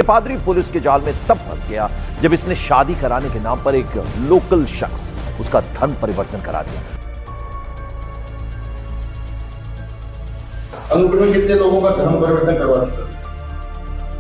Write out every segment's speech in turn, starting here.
ये पादरी पुलिस के जाल में तब फंस गया जब इसने शादी कराने के नाम पर एक लोकल शख्स उसका धर्म परिवर्तन करा दिया। अनूपपुर में कितने लोगों का धर्म परिवर्तन करवा चुका?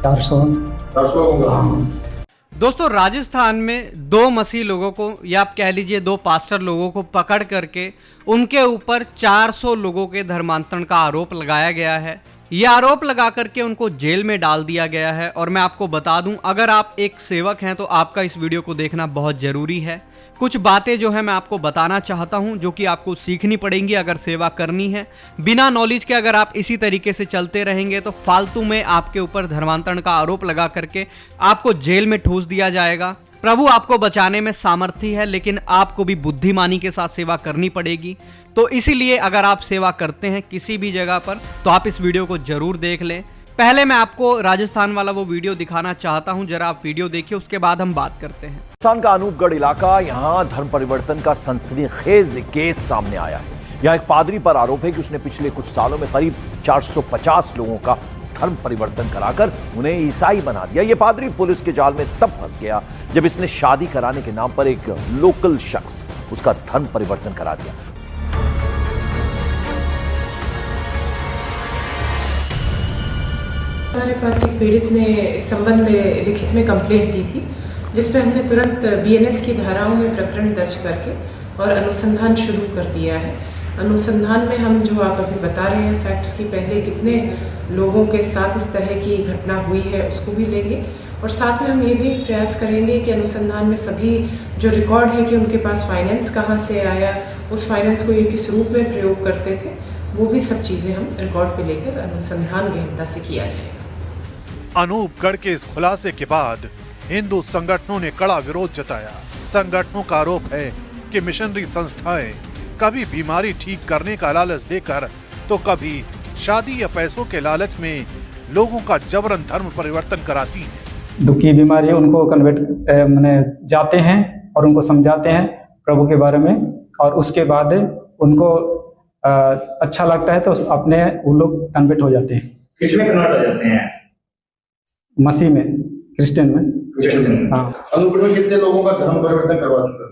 400 लोगों का। दोस्तों, राजस्थान में दो मसीह लोगों को या आप कह लीजिए दो पास्टर लोगों को पकड़ करके उनके ऊपर 400 लोगों के धर्मांतरण का आरोप लगाया गया है। यह आरोप लगा करके उनको जेल में डाल दिया गया है। और मैं आपको बता दूं, अगर आप एक सेवक हैं तो आपका इस वीडियो को देखना बहुत ज़रूरी है। कुछ बातें जो है मैं आपको बताना चाहता हूं जो कि आपको सीखनी पड़ेंगी अगर सेवा करनी है। बिना नॉलेज के अगर आप इसी तरीके से चलते रहेंगे तो फालतू में आपके ऊपर धर्मांतरण का आरोप लगा करके आपको जेल में ठूस दिया जाएगा। प्रभु आपको बचाने में सामर्थ्य है, लेकिन आपको भी बुद्धिमानी के साथ सेवा करनी पड़ेगी। तो इसीलिए अगर आप सेवा करते हैं किसी भी जगह पर तो आप इस वीडियो को जरूर देख लें। पहले मैं आपको राजस्थान वाला वो वीडियो दिखाना चाहता हूं, जरा आप वीडियो देखिए, उसके बाद हम बात करते हैं। राजस्थान का अनूपगढ़ इलाका, यहां धर्म परिवर्तन का सनसनीखेज केस सामने आया है। यहां एक पादरी पर आरोप है कि उसने पिछले कुछ सालों में करीब 450 लोगों का धर्म परिवर्तन कराकर उन्हें ईसाई बना दिया। यह पादरी पुलिस के जाल में तब फंस गया जब इसने शादी कराने के नाम पर एक लोकल शख्स उसका धर्म परिवर्तन करा दिया। हमारे पास एक पीड़ित ने इस संबंध में लिखित में कंप्लेंट दी थी, जिस पे हमने तुरंत बीएनएस की धाराओं में प्रकरण दर्ज करके और अनुसंधान शुरू कर दिया है। अनुसंधान में हम जो आप अभी बता रहे हैं फैक्ट्स की, पहले कितने लोगों के साथ इस तरह की घटना हुई है उसको भी लेंगे, और साथ में हम ये भी प्रयास करेंगे कि अनुसंधान में सभी जो रिकॉर्ड है कि उनके पास फाइनेंस कहाँ से आया, उस फाइनेंस को ये किस रूप में प्रयोग करते थे, वो भी सब चीज़ें हम रिकॉर्ड पे लेकर अनुसंधान गहनता से किया जाएगा। अनूपगढ़ के इस खुलासे के बाद हिंदू संगठनों ने कड़ा विरोध जताया। संगठनों का आरोप है कि मिशनरी संस्थाएं कभी बीमारी ठीक करने का लालच देकर तो कभी शादी या पैसों के लालच में लोगों का जबरन धर्म परिवर्तन कराती हैं। दुखी बीमारी उनको कन्वर्ट माने जाते हैं और उनको समझाते हैं प्रभु के बारे में, और उसके बाद उनको अच्छा लगता है तो अपने वो लोग कन्वर्ट हो जाते हैं। किसमें कन्वर्ट हो जाते हैं? मसीह में, क्रिश्चियन में। हाँ। अनूपपुर में कितने लोगों का धर्म परिवर्तन करवा चुका?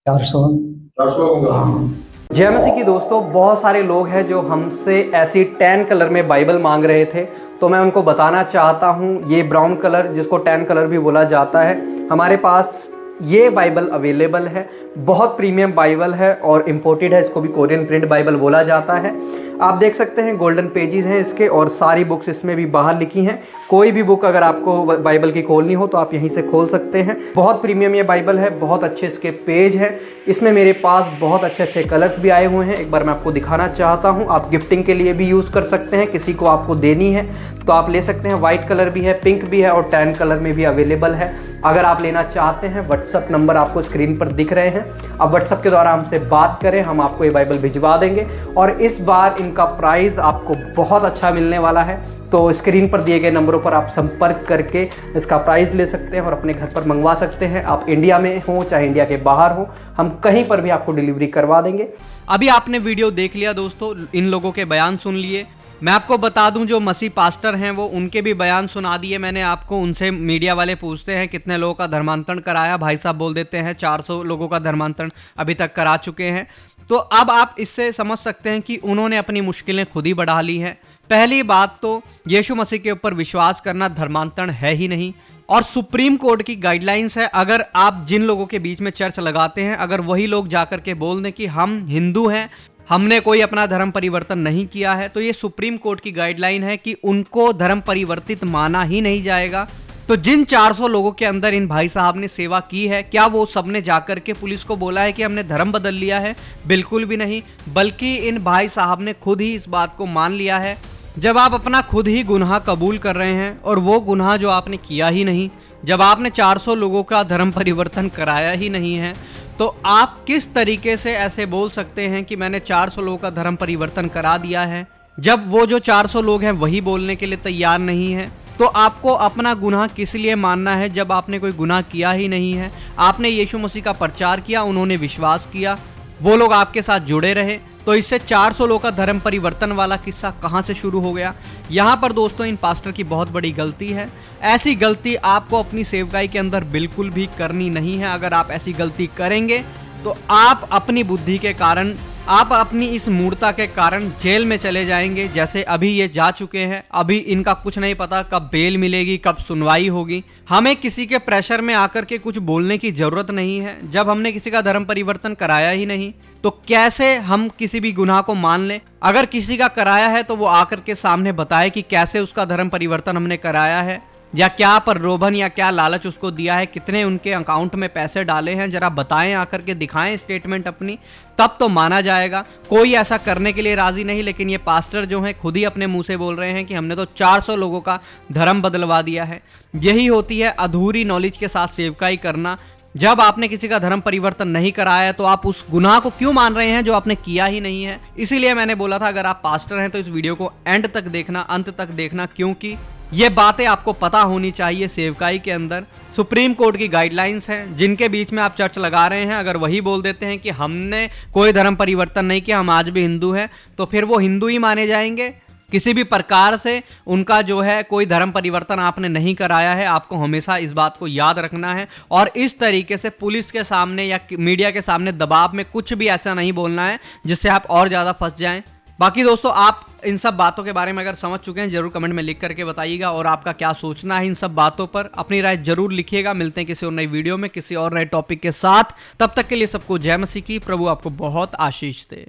400 लोगों का। जय मसीह की दोस्तों, बहुत सारे लोग हैं जो हमसे ऐसी टैन कलर में बाइबल मांग रहे थे, तो मैं उनको बताना चाहता हूँ ये ब्राउन कलर जिसको टैन कलर भी बोला जाता है, हमारे पास ये बाइबल अवेलेबल है। बहुत प्रीमियम बाइबल है और इम्पोर्टेड है, इसको भी कोरियन प्रिंट बाइबल बोला जाता है। आप देख सकते हैं गोल्डन पेजेस हैं इसके, और सारी बुक्स इसमें भी बाहर लिखी हैं। कोई भी बुक अगर आपको बाइबल की खोलनी हो तो आप यहीं से खोल सकते हैं। बहुत प्रीमियम ये बाइबल है, बहुत अच्छे इसके पेज हैं। इसमें मेरे पास बहुत अच्छे अच्छे कलर्स भी आए हुए हैं, एक बार मैं आपको दिखाना चाहता हूँ। आप गिफ्टिंग के लिए भी यूज़ कर सकते हैं, किसी को आपको देनी है तो आप ले सकते हैं। वाइट कलर भी है, पिंक भी है और टैन कलर में भी अवेलेबल है। अगर आप लेना चाहते हैं, व्हाट्सअप नंबर आपको स्क्रीन पर दिख रहे हैं, आप व्हाट्सअप के द्वारा हमसे बात करें, हम आपको ये बाइबल भिजवा देंगे। और इस बार इनका प्राइस आपको बहुत अच्छा मिलने वाला है, तो स्क्रीन पर दिए गए नंबरों पर आप संपर्क करके इसका प्राइस ले सकते हैं और अपने घर पर मंगवा सकते हैं। आप इंडिया में हो चाहे इंडिया के बाहर हो, हम कहीं पर भी आपको डिलीवरी करवा देंगे। अभी आपने वीडियो देख लिया दोस्तों, इन लोगों के बयान सुन लिए। मैं आपको बता दूं जो मसीह पास्टर हैं वो उनके भी बयान सुना दिए मैंने आपको। उनसे मीडिया वाले पूछते हैं कितने लोगों का धर्मांतरण कराया, भाई साहब बोल देते हैं 400 लोगों का धर्मांतरण अभी तक करा चुके हैं। तो अब आप इससे समझ सकते हैं कि उन्होंने अपनी मुश्किलें खुद ही बढ़ा ली हैं। पहली बात तो यीशु मसीह के ऊपर विश्वास करना धर्मांतरण है ही नहीं, और सुप्रीम कोर्ट की गाइडलाइंस है, अगर आप जिन लोगों के बीच में चर्च लगाते हैं, अगर वही लोग जाकर के बोल दें कि हम हिंदू हैं, हमने कोई अपना धर्म परिवर्तन नहीं किया है, तो ये सुप्रीम कोर्ट की गाइडलाइन है कि उनको धर्म परिवर्तित माना ही नहीं जाएगा। तो जिन 400 लोगों के अंदर इन भाई साहब ने सेवा की है, क्या वो सबने जाकर के पुलिस को बोला है कि हमने धर्म बदल लिया है? बिल्कुल भी नहीं, बल्कि इन भाई साहब ने खुद ही इस बात को मान लिया है। जब आप अपना खुद ही गुनाह कबूल कर रहे हैं और वो गुनाह जो आपने किया ही नहीं, जब आपने 400 लोगों का धर्म परिवर्तन कराया ही नहीं है, तो आप किस तरीके से ऐसे बोल सकते हैं कि मैंने 400 लोगों का धर्म परिवर्तन करा दिया है, जब वो जो 400 लोग हैं वही बोलने के लिए तैयार नहीं है? तो आपको अपना गुनाह किस लिए मानना है जब आपने कोई गुनाह किया ही नहीं है? आपने यीशु मसीह का प्रचार किया, उन्होंने विश्वास किया, वो लोग आपके साथ जुड़े रहे, तो इससे 400 लोगों का धर्म परिवर्तन वाला किस्सा कहां से शुरू हो गया। यहां पर दोस्तों इन पास्टर की बहुत बड़ी गलती है। ऐसी गलती आपको अपनी सेवकाई के अंदर बिल्कुल भी करनी नहीं है। अगर आप ऐसी गलती करेंगे तो आप अपनी बुद्धि के कारण, आप अपनी इस मूर्खता के कारण जेल में चले जाएंगे, जैसे अभी ये जा चुके हैं। अभी इनका कुछ नहीं पता कब बेल मिलेगी, कब सुनवाई होगी। हमें किसी के प्रेशर में आकर के कुछ बोलने की जरूरत नहीं है। जब हमने किसी का धर्म परिवर्तन कराया ही नहीं तो कैसे हम किसी भी गुनाह को मान लें। अगर किसी का कराया है तो वो आकर के सामने बताए कि कैसे उसका धर्म परिवर्तन हमने कराया है, या क्या प्रलोभन या क्या लालच उसको दिया है, कितने उनके अकाउंट में पैसे डाले हैं, जरा बताएं, आकर के दिखाएं स्टेटमेंट अपनी, तब तो माना जाएगा। कोई ऐसा करने के लिए राजी नहीं। लेकिन ये पास्टर जो हैं खुद ही अपने मुंह से बोल रहे हैं कि हमने तो 400 लोगों का धर्म बदलवा दिया है। यही होती है अधूरी नॉलेज के साथ सेवकाई करना। जब आपने किसी का धर्म परिवर्तन नहीं कराया है तो आप उस गुनाह को क्यों मान रहे हैं जो आपने किया ही नहीं है। इसीलिए मैंने बोला था अगर आप पास्टर हैं तो इस वीडियो को एंड तक देखना, अंत तक देखना, क्योंकि ये बातें आपको पता होनी चाहिए। सेवकाई के अंदर सुप्रीम कोर्ट की गाइडलाइंस हैं जिनके बीच में आप चर्च लगा रहे हैं। अगर वही बोल देते हैं कि हमने कोई धर्म परिवर्तन नहीं किया, हम आज भी हिंदू हैं, तो फिर वो हिंदू ही माने जाएंगे। किसी भी प्रकार से उनका जो है कोई धर्म परिवर्तन आपने नहीं कराया है। आपको हमेशा इस बात को याद रखना है और इस तरीके से पुलिस के सामने या मीडिया के सामने दबाव में कुछ भी ऐसा नहीं बोलना है जिससे आप और ज़्यादा फंस जाएं। बाकी दोस्तों आप इन सब बातों के बारे में अगर समझ चुके हैं जरूर कमेंट में लिख करके बताइएगा, और आपका क्या सोचना है इन सब बातों पर अपनी राय जरूर लिखिएगा। मिलते हैं किसी और नई वीडियो में किसी और नए टॉपिक के साथ। तब तक के लिए सबको जय मसीह की। प्रभु आपको बहुत आशीष दे।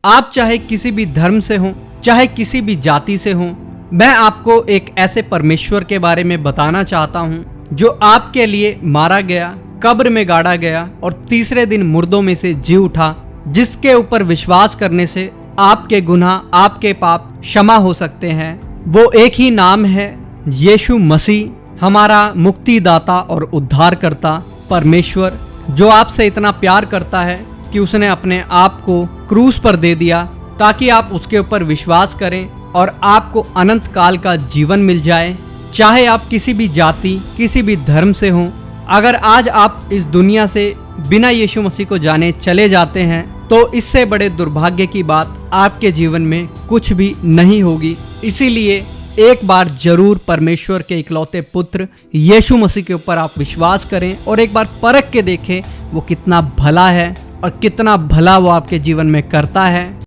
आप चाहे किसी भी धर्म से हो, चाहे किसी भी जाति से हो, मैं आपको एक ऐसे परमेश्वर के बारे में बताना चाहता हूँ जो आपके लिए मारा गया, कब्र में गाड़ा गया और तीसरे दिन मुर्दों में से जी उठा, जिसके ऊपर विश्वास करने से आपके गुनाह, आपके पाप क्षमा हो सकते हैं। वो एक ही नाम है, यीशु मसीह, हमारा मुक्तिदाता और उद्धारकर्ता परमेश्वर, जो आपसे इतना प्यार करता है कि उसने अपने आप को क्रूस पर दे दिया ताकि आप उसके ऊपर विश्वास करें और आपको अनंत काल का जीवन मिल जाए। चाहे आप किसी भी जाति, किसी भी धर्म से हों, अगर आज आप इस दुनिया से बिना यीशु मसीह को जाने चले जाते हैं तो इससे बड़े दुर्भाग्य की बात आपके जीवन में कुछ भी नहीं होगी। इसीलिए एक बार जरूर परमेश्वर के इकलौते पुत्र यीशु मसीह के ऊपर आप विश्वास करें और एक बार परख के देखें वो कितना भला है और कितना भला वो आपके जीवन में करता है।